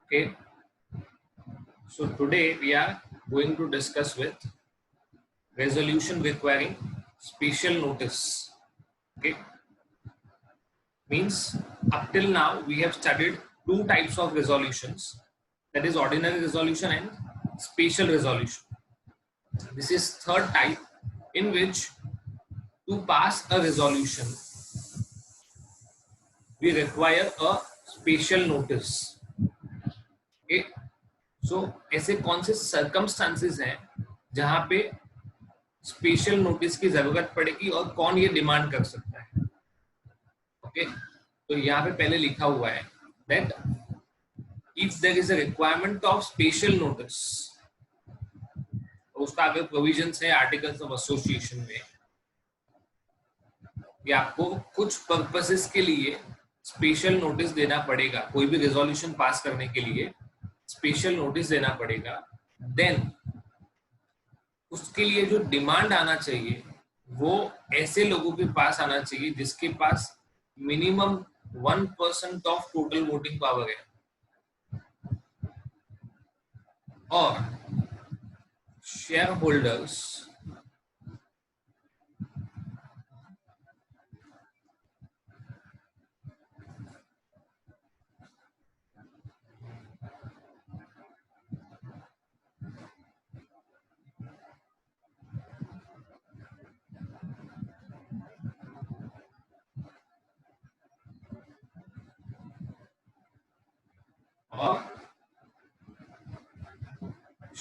Okay, so today we are going to discuss with resolution requiring special notice. Okay, means up till now we have studied two types of resolutions, that is ordinary resolution and special resolution. This is third type in which to pass a resolution we require a special notice. Okay, so ऐसे कौन से circumstances हैं जहां पे special notice की जरूरत पड़ेगी और कौन ये डिमांड कर सकता है. ओके, तो यहाँ पे पहले लिखा हुआ है that if there is a requirement of special notice, उसका आगे प्रोविजंस है आर्टिकल्स ऑफ एसोसिएशन में कि आपको कुछ पर्पसेस के लिए स्पेशल नोटिस देना पड़ेगा, कोई भी रेजोल्यूशन पास करने के लिए स्पेशल नोटिस देना पड़ेगा. देन उसके लिए जो डिमांड आना चाहिए वो ऐसे लोगों के पास आना चाहिए जिसके पास minimum 1% of total voting power है और shareholders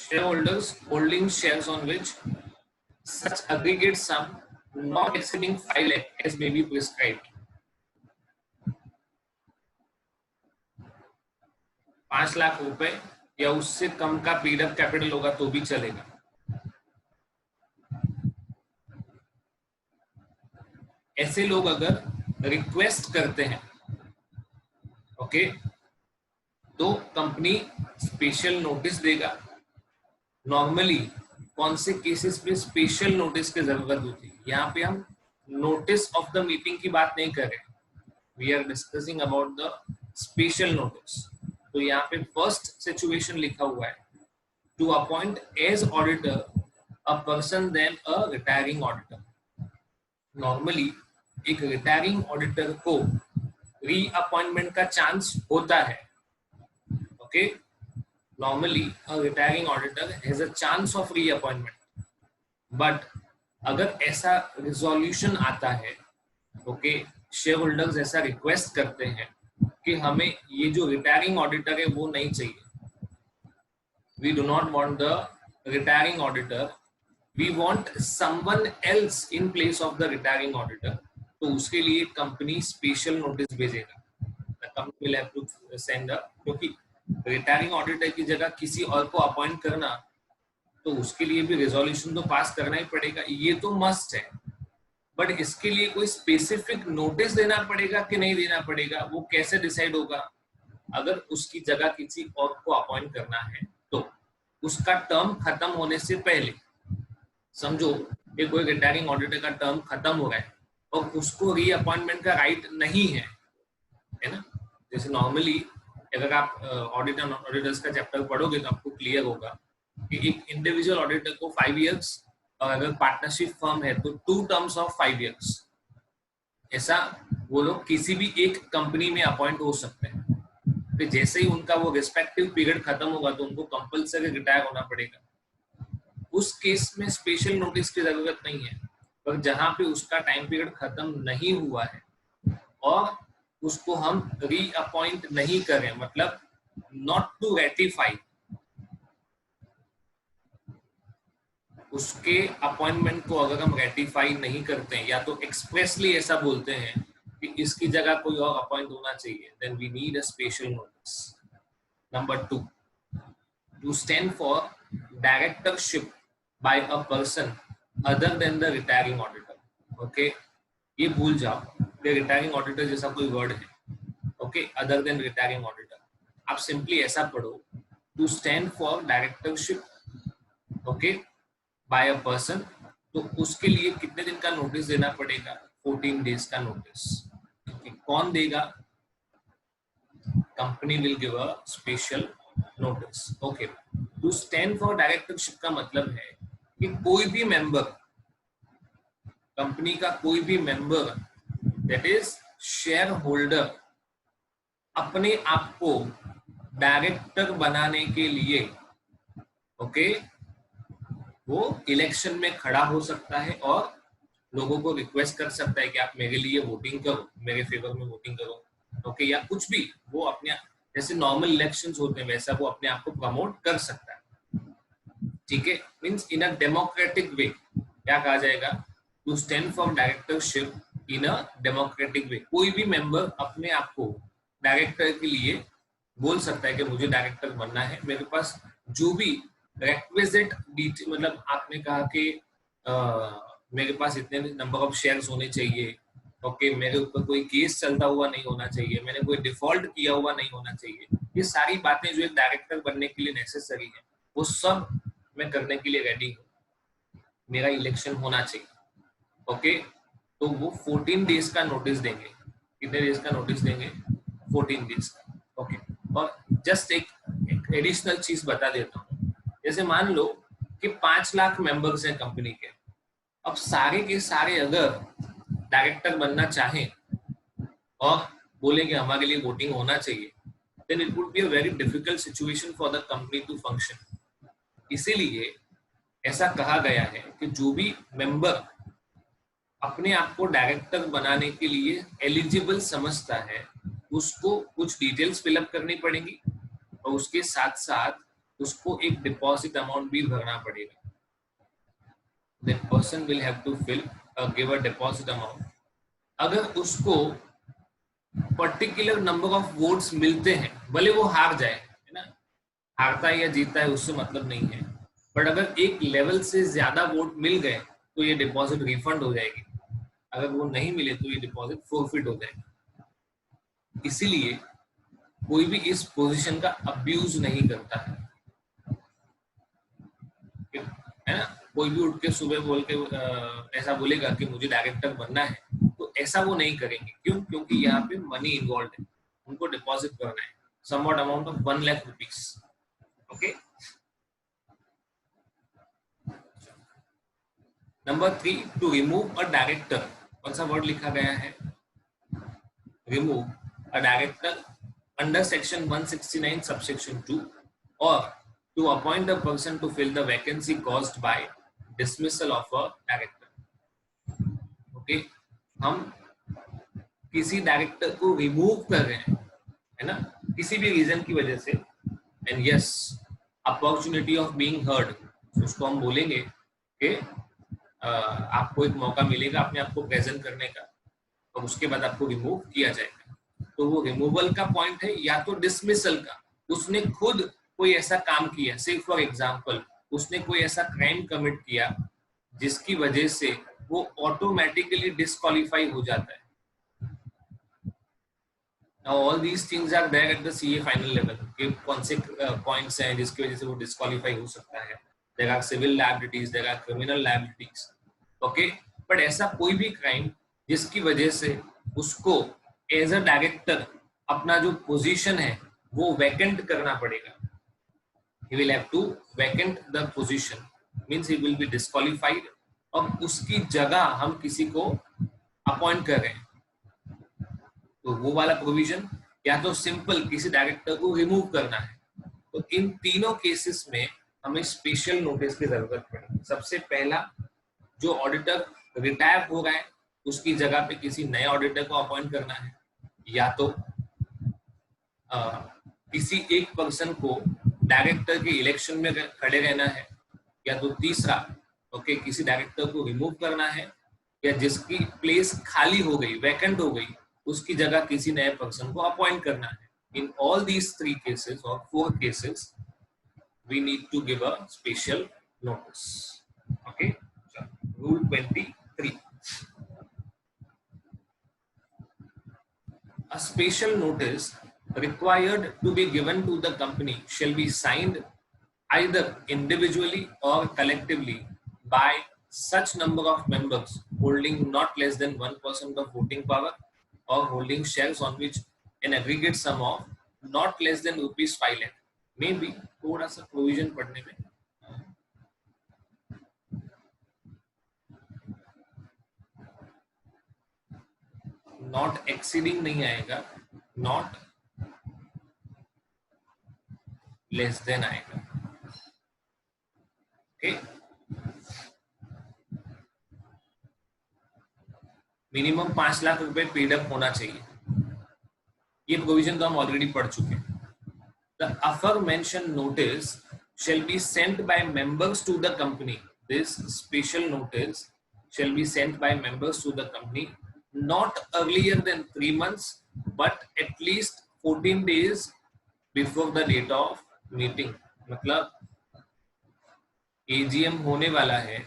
shareholders holding shares on which such aggregate sum not exceeding 5 lakh as may be prescribed. 5 lakh रुपए या उससे कम का पेड अप कैपिटल होगा तो भी चलेगा. ऐसे लोग अगर रिक्वेस्ट करते हैं ओके तो कंपनी स्पेशल नोटिस देगा. नॉर्मली कौन से केसेस में स्पेशल नोटिस की जरूरत होती है, यहाँ पे हम नोटिस ऑफ द मीटिंग की बात नहीं कर रहे, we are discussing about the special notice. तो यहाँ पे फर्स्ट सिचुएशन लिखा हुआ है to appoint as auditor a person then a retiring auditor. Normally एक रिटायरिंग ऑडिटर को रीअपॉइंटमेंट का चांस होता है. Okay, normally a retiring auditor has a chance of reappointment, but अगर ऐसा रिजोल्यूशन आता है ओके, शेयर होल्डर्स ऐसा रिक्वेस्ट करते हैं कि हमें ये जो रिटायरिंग ऑडिटर है वो नहीं चाहिए, we do not want the retiring auditor, we want someone else in place of the retiring auditor, तो उसके लिए कंपनी स्पेशल नोटिस भेजेगा. The company will have to send a, क्योंकि रिटायरिंग ऑडिटर की जगह किसी और को अपॉइंट करना तो उसके लिए भी रेजोल्यूशन तो पास करना ही पड़ेगा, ये तो मस्ट है. बट इसके लिए कोई स्पेसिफिक नोटिस देना पड़ेगा कि नहीं देना पड़ेगा, वो कैसे डिसाइड होगा. अगर उसकी जगह किसी और को अपॉइंट करना है तो उसका टर्म खत्म होने से पहले, समझो कि कोई रिटायरिंग ऑडिटर का टर्म खत्म हो रहा है और उसको रीअपॉइंटमेंट का राइट नहीं है ना. जैसे नॉर्मली अगर आप ऑडिटर्स का चैप्टर पढ़ोगे तो आपको क्लियर होगा कि एक इंडिविजुअल ऑडिटर को 5 इयर्स और अगर पार्टनरशिप फर्म है तो 2 टर्म्स ऑफ 5 इयर्स, ऐसा वो लोग किसी भी एक कंपनी में अपॉइंट हो सकते हैं. तो जैसे ही उनका वो रिस्पेक्टिव पीरियड खत्म होगा तो उनको कंपलसरी रिटायर होना पड़ेगा. उस केस में स्पेशल नोटिस की जरूरत नहीं है, पर जहां पे उसका टाइम पीरियड खत्म नहीं हुआ है और उसको हम रीअपॉइंट नहीं करें, मतलब नॉट टू रेटिफाई, उसके अपॉइंटमेंट को अगर हम रेटिफाई नहीं करते हैं या तो एक्सप्रेसली ऐसा बोलते हैं कि इसकी जगह कोई और अपॉइंट होना चाहिए, then we need a special notice. Number 2, to stand for directorship by a person other than the retiring auditor. Okay, ये भूल जाओ कि रिटायरिंग ऑडिटर जैसा कोई वर्ड है. Okay, other than retiring auditor, आप सिंपली ऐसा पढ़ो to stand for directorship okay by a person. तो उसके लिए कितने दिन का नोटिस देना पड़ेगा, 14 डेज का नोटिस. कौन देगा, company will give a special notice. Okay, to stand for directorship का मतलब है कि कोई भी मेंबर, कंपनी का कोई भी member, that is share holder, अपने आप को डायरेक्टर बनाने के लिए ओके वो इलेक्शन में खड़ा हो सकता है और लोगों को रिक्वेस्ट कर सकता है कि आप मेरे लिए वोटिंग करो, मेरे फेवर में वोटिंग करो, ओके, या कुछ भी वो अपने, जैसे नॉर्मल इलेक्शंस होते हैं वैसा वो अपने आप को प्रमोट कर सकता है, ठीक है। मींस इन अ डेमोक्रेटिक वे, क्या कहा जाएगा, to stand for directorship in a democratic way. कोई भी मेंबर अपने आप को डायरेक्टर के लिए बोल सकता है कि मुझे डायरेक्टर बनना है, मेरे पास जो भी रेक्विजिट मतलब आपने कहा कि मेरे पास इतने नंबर ऑफ शेयर्स होने चाहिए, ओके, मेरे ऊपर कोई केस चलता हुआ नहीं होना चाहिए, मैंने कोई डिफॉल्ट किया हुआ नहीं होना चाहिए, ये सारी बातें जो एक डायरेक्टर बनने के लिए नेसेसरी है वो सब मैं करने के लिए रेडी हूँ, मेरा इलेक्शन होना चाहिए, ओके। तो वो 14 डेज का नोटिस देंगे। कितने डेज का नोटिस देंगे? 14 डेज का, ओके। और जस्ट एक एडिशनल चीज बता देता हूँ, जैसे मान लो कि 5 लाख मेंबर्स हैं कंपनी के, अब सारे के सारे अगर डायरेक्टर बनना चाहें और बोले कि हमारे लिए वोटिंग होना चाहिए, then it would be a very difficult situation for the company to function. इसीलिए ऐसा कहा गया है कि जो भी मेंबर अपने आप को डायरेक्टर बनाने के लिए एलिजिबल समझता है उसको कुछ डिटेल्स फिलअप करनी पड़ेंगी और उसके साथ साथ उसको एक डिपॉजिट अमाउंट भी भरना पड़ेगा। That person will have to give a deposit amount. अगर उसको पर्टिकुलर नंबर ऑफ वोट्स मिलते हैं, भले वो हार जाए, है ना, हारता है या जीतता है उससे मतलब नहीं है, बट अगर एक लेवल से ज्यादा वोट मिल गए तो ये डिपॉजिट रिफंड हो जाएगी, अगर वो नहीं मिले तो ये डिपॉजिट फोरफिट हो जाएगी। इसीलिए कोई भी इस पोजीशन का अब्यूज नहीं करता है ना। कोई भी उठ के सुबह बोल के ऐसा बोलेगा कि मुझे डायरेक्टर बनना है, तो ऐसा वो नहीं करेंगे। क्यों? क्योंकि यहाँ पे मनी इन्वॉल्व है, उनको डिपॉजिट करना है somewhat amount of 1 lakh rupees, okay. Number 3, to remove a director, कौन सा वर्ड लिखा गया है? Remove a director under section 169 subsection 2 और to appoint the person to fill the vacancy caused by dismissal of a director, okay। हम किसी director को remove कर रहे हैं, है ना, किसी भी रीजन की वजह से, and yes, opportunity of being heard, उसको हम बोलेंगे कि आपको एक मौका मिलेगा अपने आप को प्रेजेंट करने का और उसके बाद आपको रिमूव किया जाएगा। तो वो रिमूवल का पॉइंट है या तो डिसमिसल का, उसने खुद कोई ऐसा काम किया, से फॉर एग्जांपल उसने कोई ऐसा क्राइम कमिट किया जिसकी वजह से वो ऑटोमेटिकली डिस्क्वालीफाई हो जाता है। Now all these things are there at the CA final level, कि कौन से पॉइंट्स हैं जिसकी वजह से वो डिस्क्वालीफाई हो सकता है। There are civil liabilities, there are criminal liabilities, okay। But ऐसा कोई भी क्राइम जिसकी वजह से उसको एज अ डायरेक्टर अपना जो पोजीशन है वो वैकेंट करना पड़ेगा। He will have to vacant the position, means he will be disqualified, और उसकी जगह हम किसी को अपॉइंट कर रहे हैं, तो वो वाला प्रोविजन, या तो सिंपल किसी डायरेक्टर को रिमूव करना है। तो इन तीनों केसेस में हमें स्पेशल नोटिस की जरूरत पड़ेगी। सबसे पहला, जो ऑडिटर रिटायर हो रहा है उसकी जगह पे किसी नए ऑडिटर को अपॉइंट करना है, या तो किसी एक पर्सन को डायरेक्टर के इलेक्शन में खड़े रहना है, या तो तीसरा, ओके, किसी डायरेक्टर को रिमूव करना है, या जिसकी प्लेस खाली हो गई, वैकेंट हो गई, उसकी जगह किसी नए पर्सन को अपॉइंट करना है। इन ऑल दीज 3 केसेस और 4 cases we need to give a special notice, okay. Rule 23, a special notice required to be given to the company shall be signed either individually or collectively by such number of members holding not less than 1% of voting power or holding shares on which an aggregate sum of not less than ₹5 lakh. May be थोड़ा सा provision पढ़ने में not exceeding नहीं आएगा, not less than आएगा। Okay, minimum 5 lakh रुपए paid up होना चाहिए। ये प्रोविजन तो हम ऑलरेडी पढ़ चुके हैं। The aforementioned notice shall be sent by members to the company. This special notice shall be sent by members to the company not earlier than 3 months, but at least 14 days before the date of meeting. मतलब AGM होने वाला है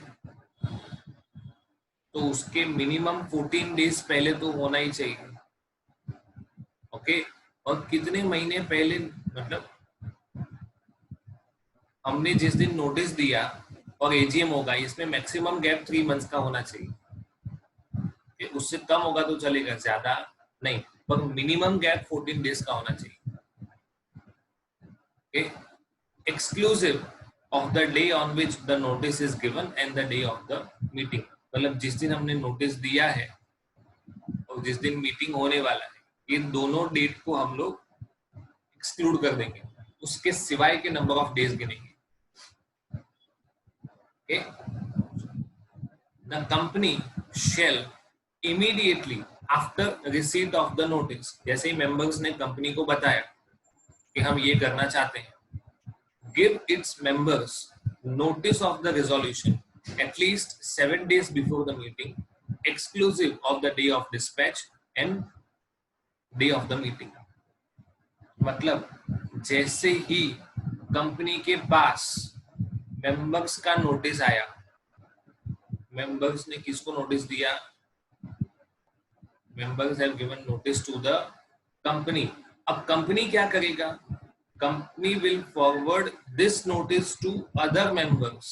तो उसके minimum 14 days पहले तो होना ही चाहिए। ओके, और कितने महीने पहले, मतलब हमने जिस दिन नोटिस दिया और एजीएम होगा, इसमें मैक्सिमम गैप 3 मंथ्स का होना चाहिए। उससे कम होगा तो चलेगा, ज्यादा नहीं, पर मिनिमम गैप 14 डेज का होना चाहिए। Exclusive of the day on which the notice is given and the day of the meeting. मतलब जिस दिन हमने नोटिस दिया है और जिस दिन मीटिंग होने वाला है, ये दोनों डेट को हम लोग एक्सक्लूड कर देंगे, उसके सिवाय के नंबर ऑफ डेज गिनेंगे। Okay. The company shall immediately after receipt of the notice, जैसे ही members ने कंपनी को बताया कि हम ये करना चाहते हैं, give its members notice of the resolution at least 7 days before the meeting, exclusive of the day of dispatch and day of the meeting। मतलब जैसे ही कंपनी के पास मेंबर्स का नोटिस आया, मेंबर्स ने किसको नोटिस दिया, members have given notice to the company. अब कंपनी क्या करेगा, company will forward this notice to other members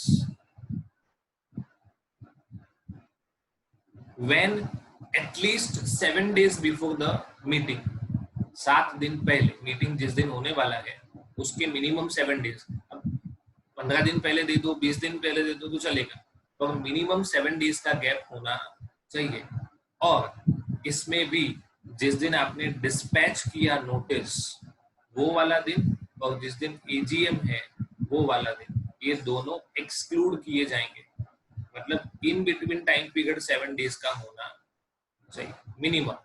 when at least 7 days before the meeting. 7 दिन पहले, मीटिंग जिस दिन होने वाला है उसके मिनिमम 7 डेज। अब 15 दिन पहले दे दो, 20 दिन पहले दे दो तो चलेगा, तो मिनिमम 7 डेज का गैप होना चाहिए। और इसमें भी जिस दिन आपने डिस्पैच किया नोटिस वो वाला दिन और जिस दिन एजीएम है वो वाला दिन, ये दोनों एक्सक्लूड किए जाएंगे। मतलब in between time period 7 days का होना चाहिए मिनिमम।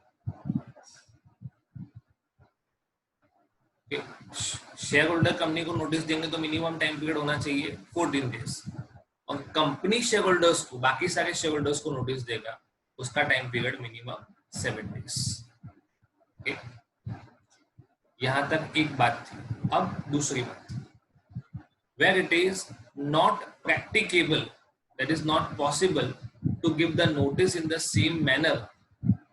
शेयर होल्डर कंपनी को नोटिस देंगे तो मिनिमम टाइम पीरियड होना चाहिए 14 डेज, और कंपनी शेयर होल्डर्स को, बाकी सारे शेयर होल्डर्स को नोटिस देगा, उसका टाइम पीरियड मिनिमम 7 डेज। यहां तक एक बात थी। अब दूसरी बात, where it is not practicable, that is not possible to give the notice in the same manner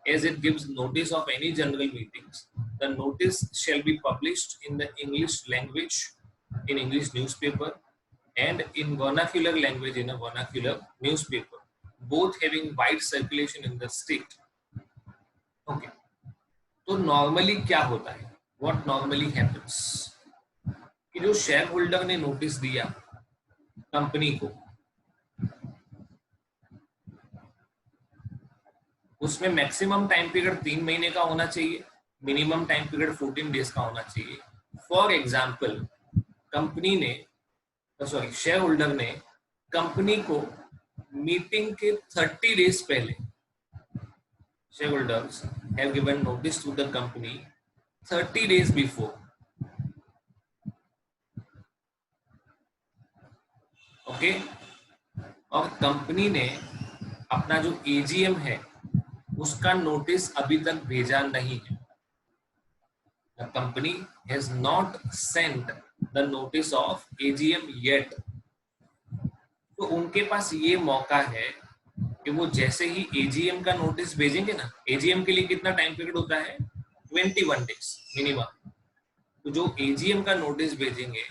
as it gives notice of any general meetings, the notice shall be published in the English language in English newspaper and in vernacular language in a vernacular newspaper, both having wide circulation in the state। Okay, तो normally क्या होता है, what normally happens, कि जो share holder ने notice दिया company को, उसमें मैक्सिमम टाइम पीरियड 3 महीने का होना चाहिए, मिनिमम टाइम पीरियड 14 डेज का होना चाहिए। फॉर एग्जाम्पल, कंपनी ने, सॉरी, शेयर होल्डर ने कंपनी को मीटिंग के 30 डेज पहले, share holders have given notice to the company 30 days before. Okay, और कंपनी ने अपना जो एजीएम है उसका नोटिस अभी तक भेजा नहीं है। The company has not sent the notice of AGM yet। तो उनके पास ये मौका है कि वो जैसे ही AGM का नोटिस भेजेंगे ना, AGM के लिए कितना टाइम पीरियड होता है, 21 डेज मिनिमम। तो जो AGM का नोटिस भेजेंगे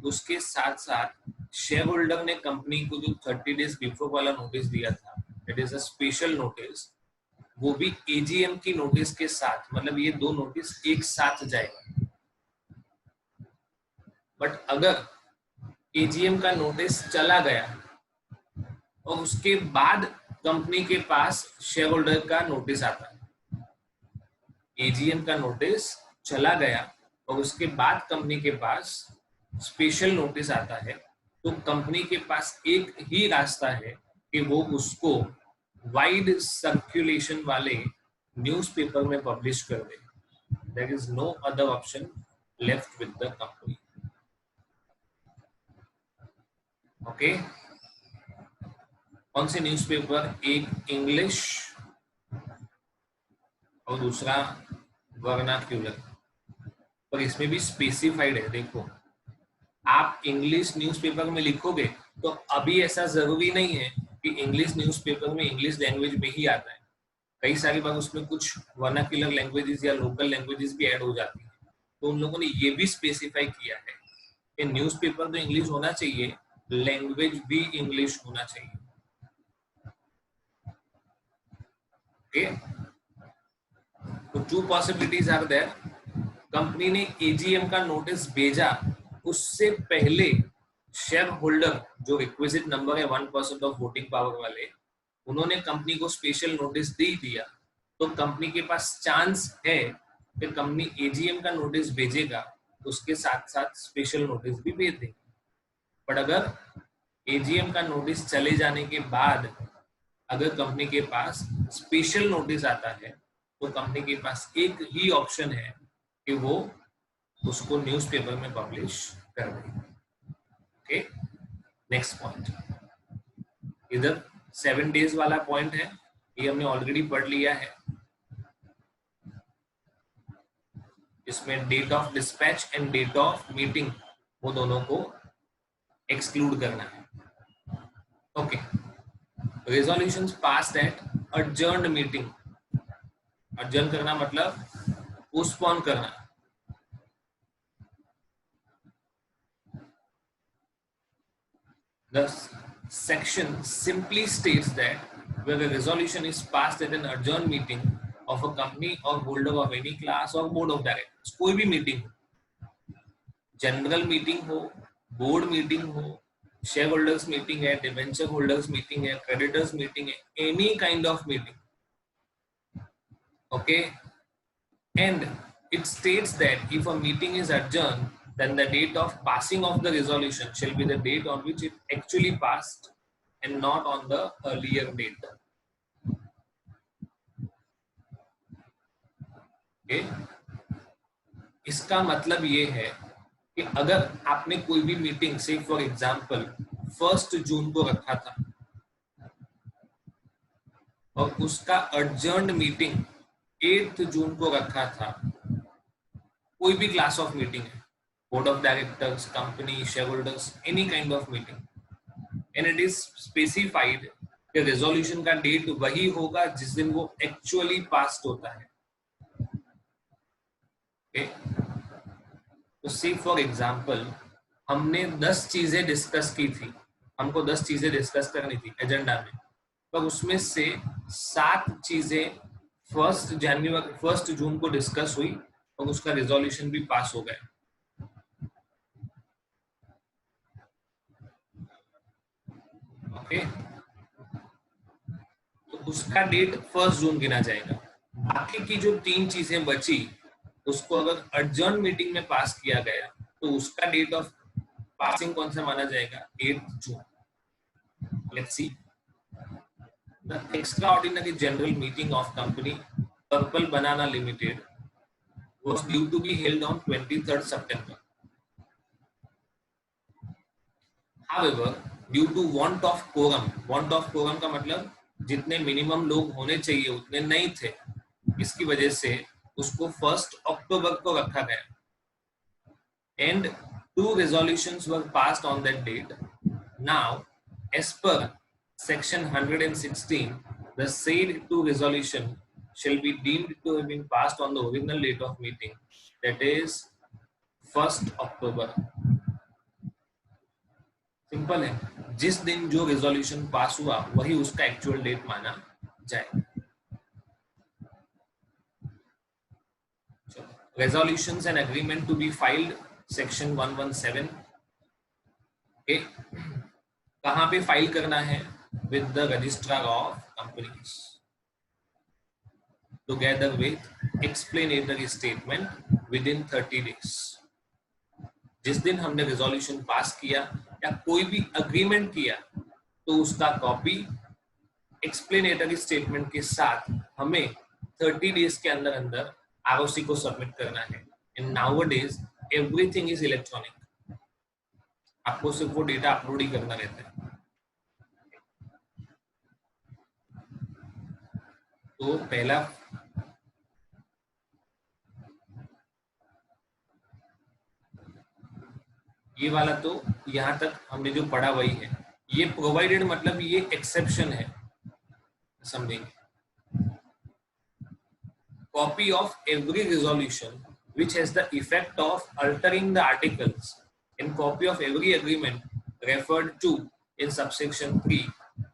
उसके साथ साथ शेयर होल्डर ने कंपनी को जो 30 डेज बिफोर वाला नोटिस दिया था, it is a special notice, वो भी एजीएम की नोटिस के साथ, मतलब ये दो नोटिस एक साथ जाएगा। बट अगर एजीएम का नोटिस चला गया और उसके बाद कंपनी के पास शेयर होल्डर का नोटिस आता है, एजीएम का नोटिस चला गया और उसके बाद कंपनी के पास स्पेशल नोटिस आता है, तो कंपनी के पास एक ही रास्ता है कि वो उसको वाइड सर्कुलेशन वाले न्यूज़पेपर में पब्लिश कर दे. There is no other option left with the company. Okay, कौन से न्यूज़पेपर? एक इंग्लिश और दूसरा वर्नाक्यूलर. पर इसमें भी स्पेसिफाइड है. देखो, आप इंग्लिश न्यूज़पेपर में लिखोगे तो अभी ऐसा जरूरी नहीं है कि इंग्लिश न्यूज़पेपर में इंग्लिश लैंग्वेज में ही आता है. कई सारी बार उसमें कुछ वर्नाक्यूलर लैंग्वेजेस या लोकल लैंग्वेजेस भी ऐड हो जाती है. तो उन लोगों ने ये भी स्पेसिफाई किया है कि न्यूज़पेपर तो इंग्लिश होना चाहिए, लैंग्वेज भी इंग्लिश होना चाहिए. ओके, तो two possibilities are there. Company ने एजीएम का नोटिस भेजा, उससे पहले शेयर होल्डर जो रिक्विजिट नंबर है 1% ऑफ वोटिंग पावर वाले, उन्होंने कंपनी को स्पेशल नोटिस दे दिया, तो कंपनी के पास चांस है कि कंपनी एजीएम का नोटिस भेजेगा, उसके साथ साथ स्पेशल नोटिस भी भेज देगी. बट अगर एजीएम का नोटिस चले जाने के बाद अगर कंपनी के पास स्पेशल नोटिस आता है, तो कंपनी के पास एक ही ऑप्शन है कि वो उसको न्यूज़पेपर में पब्लिश कर देगी. Okay, next point. इधर 7 डेज वाला पॉइंट है, ये हमने ऑलरेडी पढ़ लिया है. इसमें date of dispatch and date of meeting, वो दोनों को एक्सक्लूड करना है. Okay, resolutions passed at adjourned meeting. Adjourn करना मतलब पोस्टपोन करना. The section simply states that where a resolution is passed at an adjourned meeting of a company or holder of any class or board of directors, कोई भी meeting हो, general meeting हो, board meeting हो, share holders meeting है, debenture holders meeting है, creditors meeting है, any kind of meeting. Okay, and it states that if a meeting is adjourned, then the date of passing of the resolution shall be the date on which it actually passed and not on the earlier date. Okay? इसका मतलब ये है कि अगर आपने कोई भी meeting से फॉर एग्जांपल 1 जून को रखा था और उसका adjourned मीटिंग 8 जून को रखा था, कोई भी क्लास ऑफ मीटिंग है, board of directors, company, shareholders, any kind of meeting, and it is specified कि रेजोल्यूशन का डेट वही होगा जिस दिन वो एक्चुअली पास्ड होता है. okay? तो सी फॉर एग्जांपल हमने 10 चीजें डिस्कस की थी, हमको 10 चीजें डिस्कस करनी थी एजेंडा में, पर उसमें से 7 चीजें 1 जून को डिस्कस हुई और उसका रिजोल्यूशन भी पास हो गया. ओके, तो उसका डेट 1 जून गिना जाएगा. बाकी की जो 3 चीजें बची उसको अगर adjourned मीटिंग में पास किया गया तो उसका डेट ऑफ पासिंग कौन सा माना जाएगा? 8 जून. Let's see. The extraordinary general meeting of company Purple Banana Limited was due to be held on 23rd September. However, due to want of quorum का मतलब जितने मिनिमम लोग होने चाहिए उतने नहीं थे, इसकी वजह से उसको 1 अक्टूबर को रखा गया. And 2 resolutions were passed on that date. Now, as per section 116, the said 2 resolution shall be deemed to have been passed on the original date of meeting, that is 1 October. Simple है, जिस दिन जो resolution pass हुआ वही उसका actual date माना जाए. Resolutions and agreement to be filed section 117। Okay, कहाँ पे फाइल करना है? With the registrar of companies together with explanatory statement with in 30 days. जिस दिन हमने रिजोल्यूशन पास किया या कोई भी अग्रीमेंट किया तो उसका कॉपी एक्सप्लेनेटरी स्टेटमेंट के साथ हमें 30 डेज के अंदर अंदर आरओसी को सबमिट करना है। इन नाउअडेज एवरीथिंग इज इलेक्ट्रॉनिक, आपको सिर्फ वो डेटा अपलोड ही करना रहता है। तो पहला ये वाला, तो यहां तक हमने जो पढ़ा वही है। ये प्रोवाइडेड मतलब ये एक्सेप्शन है, समझेंगे। Copy of every resolution which has the effect of altering the articles in copy of every agreement referred to in subsection 3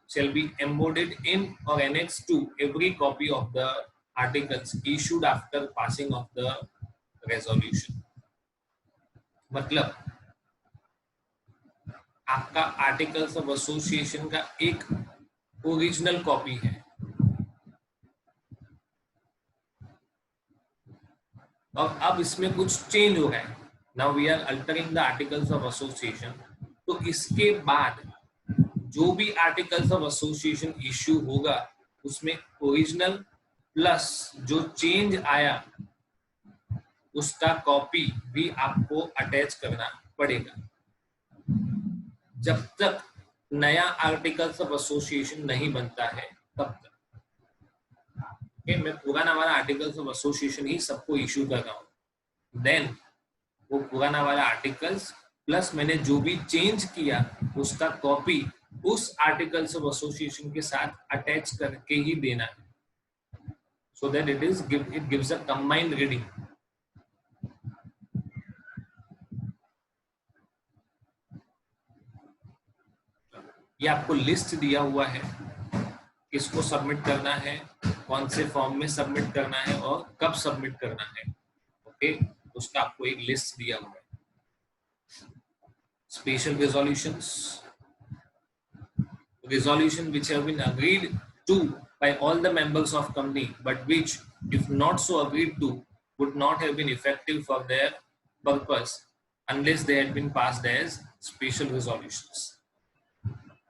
shall be embodied in or annexed to every copy of the articles issued after passing of the resolution। मतलब आपका articles of association का एक original copy है और अब इसमें कुछ change हो रहा है, now we are altering the articles of association, तो इसके बाद जो भी आर्टिकल्स ऑफ एसोसिएशन इश्यू होगा उसमें ओरिजिनल प्लस जो चेंज आया उसका कॉपी भी आपको अटैच करना पड़ेगा जब तक नया आर्टिकल्स ऑफ एसोसिएशन नहीं बनता है तब तक। मैं पुराना वाला आर्टिकल्स ऑफ एसोसिएशन ही सबको इश्यू कर रहा हूँ, देन वो पुराना वाला आर्टिकल्स प्लस मैंने जो भी चेंज किया उसका कॉपी उस आर्टिकल्स ऑफ एसोसिएशन के साथ अटैच करके ही देना है, so that it gives a combined reading. ये आपको लिस्ट दिया हुआ है किसको सबमिट करना है, कौन से फॉर्म में सबमिट करना है और कब सबमिट करना है। ओके, उसका आपको एक लिस्ट दिया हुआ है। Special resolution which have been agreed to by all the members of company but which if not so agreed to would not have been effective for their purpose unless they had been passed as special resolutions।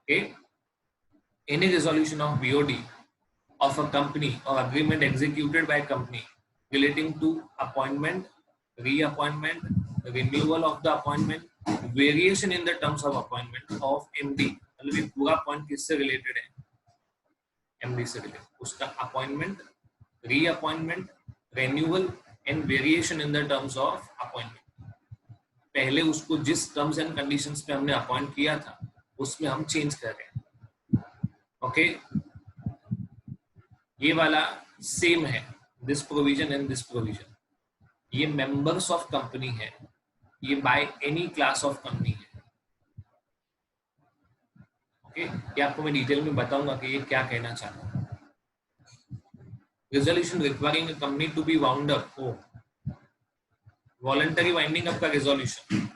Okay, any resolution of BOD of a company or agreement executed by a company relating to appointment, reappointment, renewal of the appointment, variation in the terms of appointment of MD, मतलब ये पूरा point किससे related है? MD से related. उसका appointment, reappointment, renewal and variation in the terms of appointment. पहले उसको जिस टर्म्स एंड कंडीशंस पे हमने अपॉइंट किया था उसमें हम चेंज कर रहे हैं। ओके, ये वाला सेम है, this provision and this provision. ये मेंबर्स ऑफ कंपनी है, ये by any class of company है। ओके, ये आपको मैं डिटेल में बताऊंगा कि ये क्या कहना चाहता हूँ। Resolution requiring a company to be wound up, हो वॉलंटरी वाइंडिंग अप का resolution.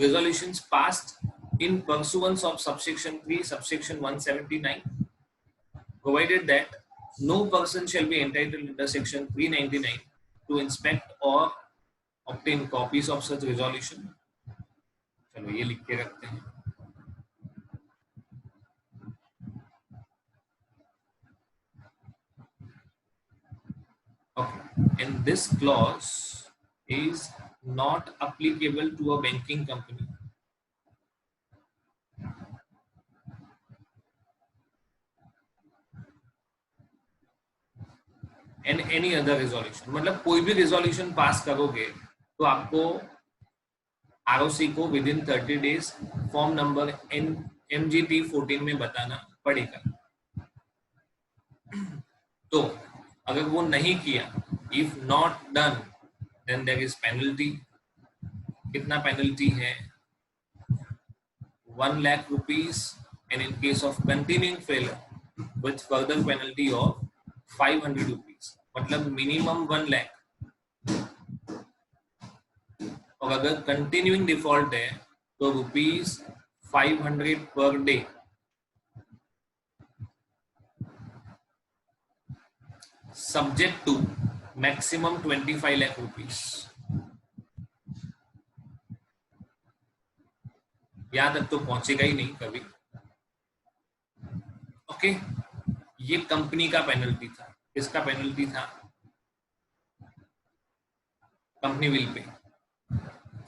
Resolutions passed in pursuance of subsection 3, subsection 179, provided that no person shall be entitled under section 399 to inspect or obtain copies of such resolution। चलो ये लिख के रखते हैं। Okay, and this clause is not applicable to a banking company and any other resolution। मतलब कोई भी resolution पास करोगे तो आपको आरओसी को with in 30 days form number MGT 14 में बताना पड़ेगा। तो अगर वो नहीं किया, if not done then there is penalty। कितना पेनल्टी है? 1 lakh rupees and in case of continuing failure with further penalty of 500 rupees। मतलब मिनिमम 1 lakh और अगर कंटिन्यूइंग डिफॉल्ट है तो ₹500 per day, subject to maximum 25 lakh rupees. यहां तक तो पहुंचेगा ही नहीं कभी। ओके, ये कंपनी का पेनल्टी था। किसका पेनल्टी था? Company will pay.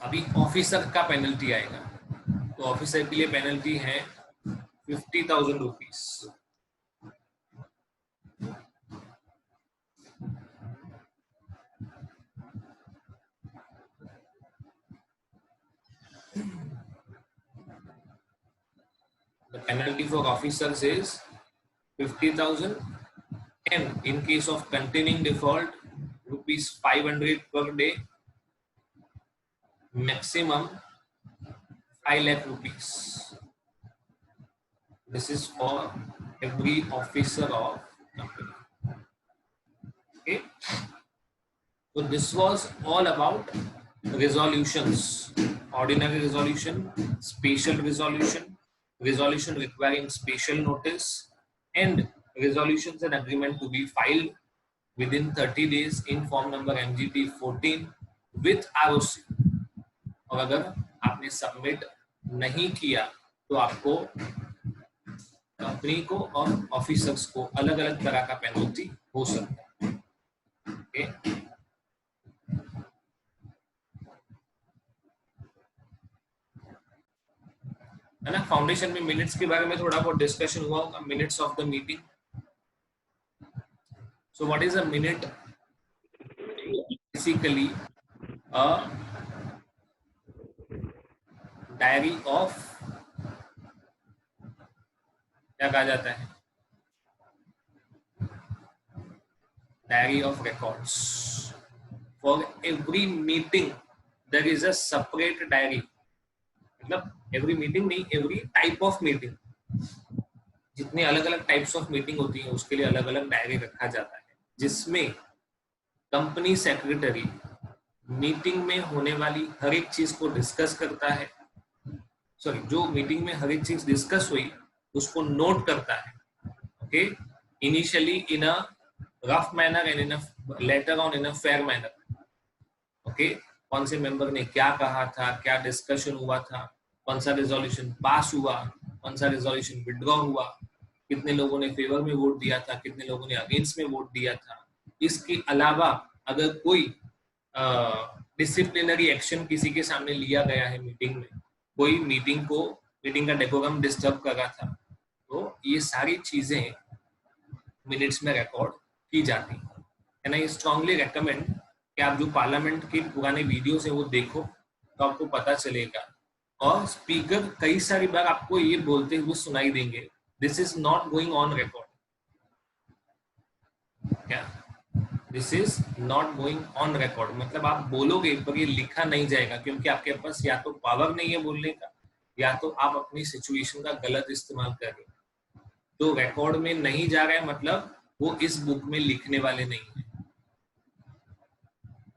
अभी ऑफिसर का पेनल्टी आएगा, तो ऑफिसर के लिए पेनल्टी है 50,000 rupees. The penalty for officers is 50,000, and in case of continuing default, ₹500 per day, maximum 5 lakh rupees. This is for every officer of company. Okay, so this was all about resolutions: ordinary resolution, special resolution, resolution requiring special notice, and resolutions and agreement to be filed within 30 days in form number MGT 14 with ROC. और अगर आपने submit नहीं किया तो आपको, company को और officers को अलग अलग तरह का पेनल्टी हो सकता है। ओके, है ना। फाउंडेशन में मिनट्स के बारे में थोड़ा बहुत डिस्कशन हुआ होगा, minutes of the meeting. So what is a minute? Basically a diary of, क्या कहा जाता है, diary of records. For every meeting there is a separate diary, मतलब एवरी मीटिंग नहीं, एवरी टाइप ऑफ मीटिंग, जितने अलग अलग टाइप्स ऑफ मीटिंग होती है उसके लिए अलग अलग डायरी रखा जाता है, जिसमें कंपनी सेक्रेटरी मीटिंग में होने वाली हर एक चीज को डिस्कस करता है। सॉरी, जो मीटिंग में हर एक चीज डिस्कस हुई उसको नोट करता है। Okay, initially in a rough manner and in a later on in a fair manner. Okay, कौन से मेंबर ने क्या कहा था, क्या डिस्कशन हुआ था, कौन सा रिजोल्यूशन पास हुआ, कौन सा रिजोल्यूशन विड्रॉ हुआ, कितने लोगों ने फेवर में वोट दिया था, कितने लोगों ने अगेंस्ट में वोट दिया था। इसके अलावा अगर कोई डिसिप्लिनरी एक्शन किसी के सामने लिया गया है मीटिंग में, कोई मीटिंग का डेकोरम डिस्टर्ब कर रहा था, तो ये सारी चीजें मिनट्स में रिकॉर्ड की जाती है। एंड आई स्ट्रांगली रेकमेंड कि आप जो पार्लियामेंट के पुराने वीडियोस है वो देखो, तो आपको पता चलेगा। और स्पीकर कई सारी बार आपको ये बोलते हुए सुनाई देंगे, this is not going on record. क्या? This is not going on record, मतलब आप बोलोगे पर ये लिखा नहीं जाएगा, क्योंकि आपके पास या तो पावर नहीं है बोलने का, या तो आप अपनी सिचुएशन का गलत इस्तेमाल कर रहे हो। तो रिकॉर्ड में नहीं जा रहा है मतलब वो इस बुक में लिखने वाले नहीं है।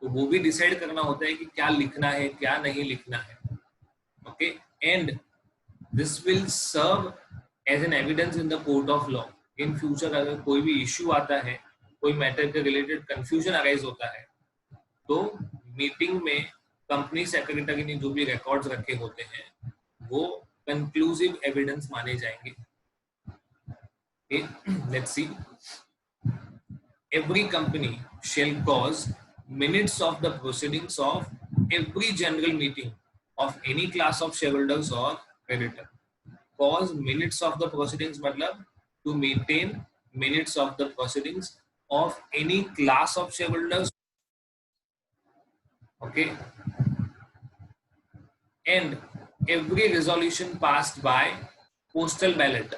तो वो भी डिसाइड करना होता है कि क्या लिखना है, क्या नहीं लिखना है। Okay, and this will serve as an evidence in the court of law. In future अगर कोई भी इश्यू आता है, कोई मैटर के रिलेटेड कंफ्यूजन अराइज होता है, तो मीटिंग में कंपनी सेक्रेटरी ने जो भी रिकॉर्ड्स रखे होते हैं वो कंक्लूसिव एविडेंस माने जाएंगे। Let's see, every company shall cause minutes of the proceedings of every general meeting of any class of shareholders or creditor. Cause minutes of the proceedings मतलब to maintain minutes of the proceedings of any class of shareholders. Okay, and every resolution passed by postal ballot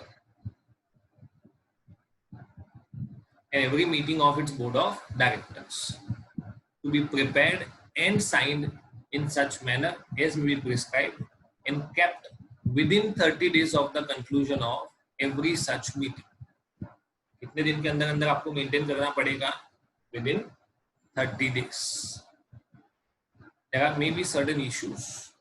and every meeting of its board of directors to be prepared and signed in such manner as may be prescribed and kept within 30 days of the conclusion of every such meeting. कितने दिन के अंदर अंदर आपको maintain करना पड़ेगा? With in 30 days। there may be certain issues